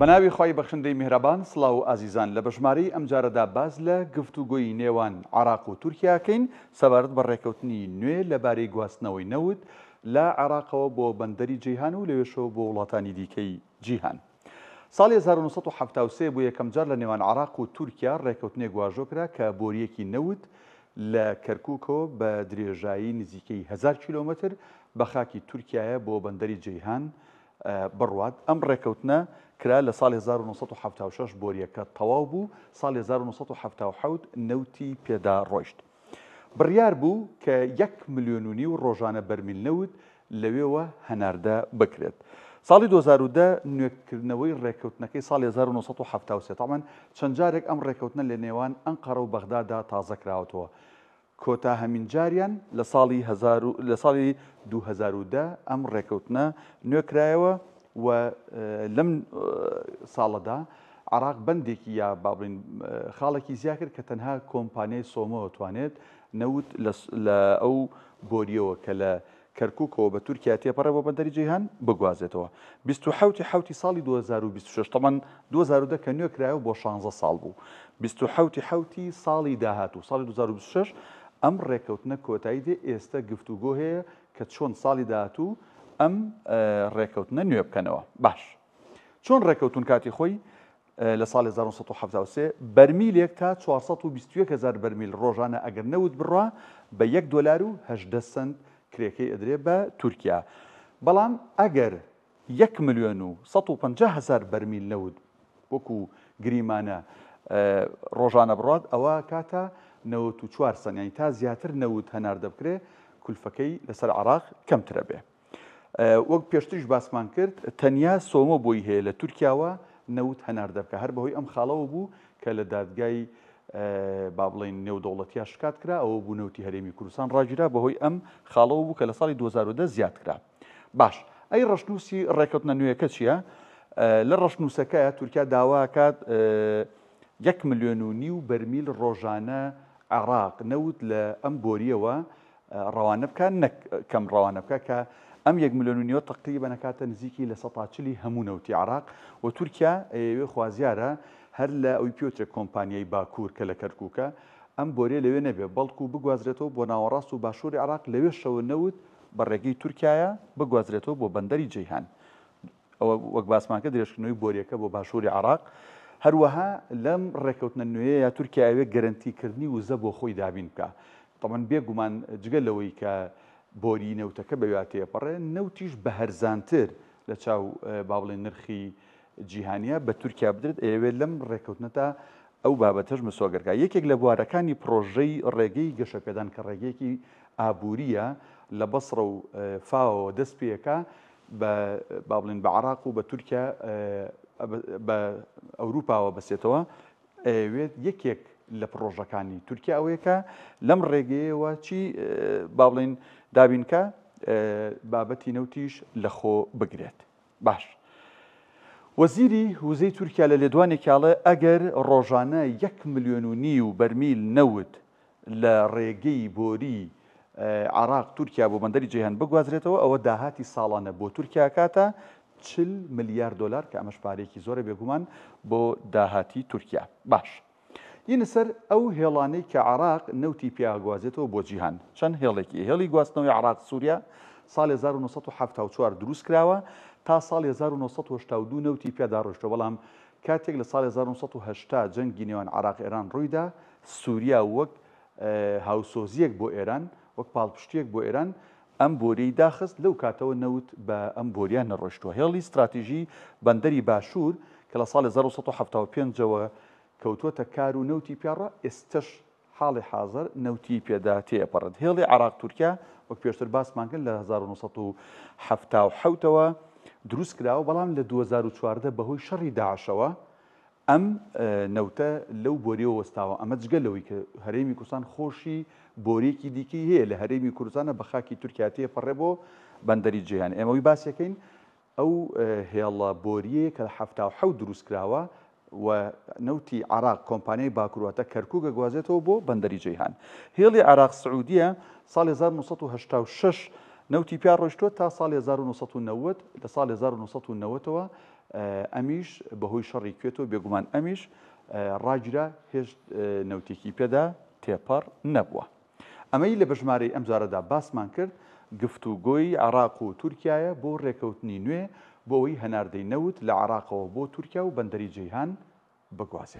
بەناوی خۆی بەخشندەی میهرەبان سڵاو و ئازیزان لە بەژمارەی ئەم جارەدا باز لە گفتوگۆی نێوان عێراق و تورکیاکەین سەبارەت بە ڕێکەوتنی نوێ لەبارەی گواستنەوەی نەوت لە عێراقەوە بۆ بەندەری جیهان و لەوێشەوە بۆ وڵاتانی دیکەی جیهان. ساڵی 1973 بوو یەکەم جار لە نێوان عێراق و تورکیا ڕێکەوتنێک گواژۆکرا کە بۆریەکی نەوت لە کەرکووکەوە بە درێژایی نزیکەی 1000 کیلۆمەتر بە خاکی تورکایە بۆ بەندەری جیهان بڕوات. ئەم ڕێکەوتنە کرا لە ساڵی 1976 بۆریەکە تەواو بوو. ساڵی 1970 نەوتی پێدا ڕۆیشت. بڕیار بوو کە 1.5 ملیۆن ڕۆژانە بەرمیل نەوت لەوێوە هەناردە بکرێت. ساڵی 2010 نوێکردنەوەی ڕێکەوتنەکەی ساڵی 1970 تامان چەند جارێک ئەم ڕێکەوتنە لە نێوان ئەنقەرە و بەغدادا تازە کراوەتەوە. کۆتا هەمین جاریان لە ساڵی 2010 ئەم ڕێکەوتنە نوێکرایەوە و لەم ساڵەدا عێراق بەندێکی یا بابڵین خاڵێکی زیاد کرد کە تەنها کۆمپانیای سۆمەوە توانێت نەوت لە ئەو بۆریەوە کە لە کەرکووکەوە بە تورکیا تێپەڕێ بۆ بەندەری جیهان بگوازێتەوە. 27 ساڵی 2026 تەمان 2010 کە نوێکرایەوە بۆ 16 ساڵ بوو. 27 ساڵی داهاتوو ساڵی 2026 ئەم ڕێکەوتنە کۆتایی دێ ئێستا گفتوگۆ هەیە کە چۆن ساڵی داهاتوو ئەم ڕێکەوتنە نوێ بکەنەوە. باش چۆن ڕێکەوتون کاتی خۆی لە ساڵی 1970 بەرمیلێک تا 421,000 بەرمیل ڕۆژانە ئەگەر نەوت بڕوا بە $1.18 کرێکەی ئەدرێ بە تورکیا. بەڵام ئەگەر 1,150,000 بەرمیل نەوت وەکو گریمانە ڕۆژانە بڕات ئەوە کاتە 94 سەنت، یعنی تا زیاتر نەوت هەناردە بکرێ کولفەکەی لەسەر عێراق کەمترە بێ. وەک پێشتریش باسمان کرد تەنیا سۆمە بۆی هەیە لە تورکیاوە نەوت هەناردە بکە. هەر بەهۆی ئەم خاڵەوە بوو کە لە دادگای با بڵێن نێودەوڵەتیە شکات کرا ئەوە بوو نەوتی هەرێمی کوردستان ڕاگیرا بەهۆی ئەم خاڵەوە بوو کە لە ساڵی 2010 زیاد کرا. باش ئەی ڕەشنووسی ڕێکەوتنە نوێیەکە چییە؟ لە ڕەشنووسەکەیە تورکیا داواکات 1.5 ملیۆن بەرمیل ڕۆژانە عێراق نەوت لە ئەم بۆریەوە ڕەوانە بکە نەک کەم ڕەوانە بکە کە ئەم 1 ملیۆن تقریبا نەکاتە نزیکی لە 140 هەموو نەوتی عێراق و تورکیا ئەوێ خوازیارە هەر لە ئەوی پێوترێ کۆمپانیای باکوور کە لە کەرکووکە ئەم بۆریە لەوێ نەبێ بەڵکو بگوازرێتەوە بۆ ناوەڕاست و باشووری عێراق لەوێ شەوە نەوت بە ڕێگەی تورکایە بگوازرێتەوە بۆ بەندەری جیهان. ئەوە وەک باسمانکە درێژکردنەوەی بۆریەکە بۆ باشووری عێراق. هەروەها لەم ڕێکەوتنە نوێیە تورکیا ئەوێ گەرنتیکردنی وزە بۆ خۆی دابین بکە. تەمان بێگومان جگە لەوەی کە بۆری نەوتەکە بەوێ تێپەڕێ نەوتیش بە هەرزانتر لە چاو با بڵێن نرخی جیهانیە بە تورکیا بدرێت ئەوێ لەم ڕێکەوتنەتا ئەو بابەتەش مسۆگەرکە. یەکێک لە بوارەکانی پرۆژەی ڕێگەی گەشەپێدان کە ڕێگەیەکی ئابووریە لە بەسڕە و فاوەوە دەست پێەکە با بڵێن بە عێراق و بە تورکیا بە ئەوروپاوە بەسێتەوە ئەوێت یەکێک لە پرۆژەکانی تورکیا ئەوەیەکە لەم ڕێگەیەوە چی با بڵێن دابینکە بابەتی نەوتیش لەخۆ بگرێت. باش وەزیری وزەی تورکیا لە لێدوانێکیاڵێ ئەگەر ڕۆژانە 1.5 ملیۆن بەرمیل نەوت لە ڕێگەی بۆری عێراق تورکیا بۆ بەندەری جیهان بگوازرێتەوە ئەوە داهاتی ساڵانە بۆ تورکیا کاتە $40 ملیار کە ئەمەش پارێکی زۆرە بێگومان بۆ داهاتی تورکیا. باش یینە سەر ئەو هێڵانەی کە عێراق نەوتی پیاگوازێتەوە بۆ جیهان چەند هێڵێکی هێڵی گواستنەوەی عێراق سووریا ساڵی 1974 دروست کراوە تا ساڵی 1982 نەوتی پێدا ڕۆیشتەوە. بەڵام کاتێک لە ساڵی 1980 جەنگی نێوان عێراق ئێران ڕوویدا سووریا وەک هاوسۆزیەک بۆ ئێران وەک پاڵپشتیەک بۆ ئێران ئەم بۆریەی داخست لەو کاتەوە نەوت بە ئەم بۆریان نەڕۆیشتووە. هێڵی استراتیژی بەندەری باشوور کە لە ساڵی 1975ەوە کەوتووەتە کار و نەوتی پیاڕە ئێستش حاڵی حاضر نەوتی پێدا تێپەڕێت. هێڵی عێراق تورکیا وەک پێشتر باسمان کرد لە 1970ەوە دروست کراوە بەڵام لە 2014 بەهۆی شەڕی داعشەوە ئەم نەوتە لەو بۆریەوە وەستاوە. ئەمە جگە لەوەی کە هەرێمی کوردستان خۆشی بۆریەکی دیکەی هەیە لە هەرێمی کوردستانە بە خاکی تورکیا تێپەڕێ بۆ بەندەری جیهان. ئێمەوەی باسیەکەین ئەو هێڵە بۆریەیە کە 77 دروست کراوە و نەوتی عێراق کۆمپانیای باکوورەوەتە کەرکووکە گوازێتەوە بۆ بەندەری جیهان. هێڵی عێراق سعودیە ساڵی 1986 نەوتی پیا ڕۆیشتووە تا ساڵی 1990 لە ساڵی 1990ەوە ئەمیش بەهۆی شەڕی کوێتەوە بێگومان ئەمیش ڕاگیرا هێشت نەوتێکی پێدا تێپەڕ نەبووە. ئەمەی لە بەژمارەی ئەم جارەدا باسمان کرد گفتوگۆی عێراق و تورکایە بۆ ڕێکەوتنی نوێ بۆ ئەوەی هەناردەی نەوت لە عێراقەوە بۆ تورکیا و بەندەری جەیهان بگوازێت.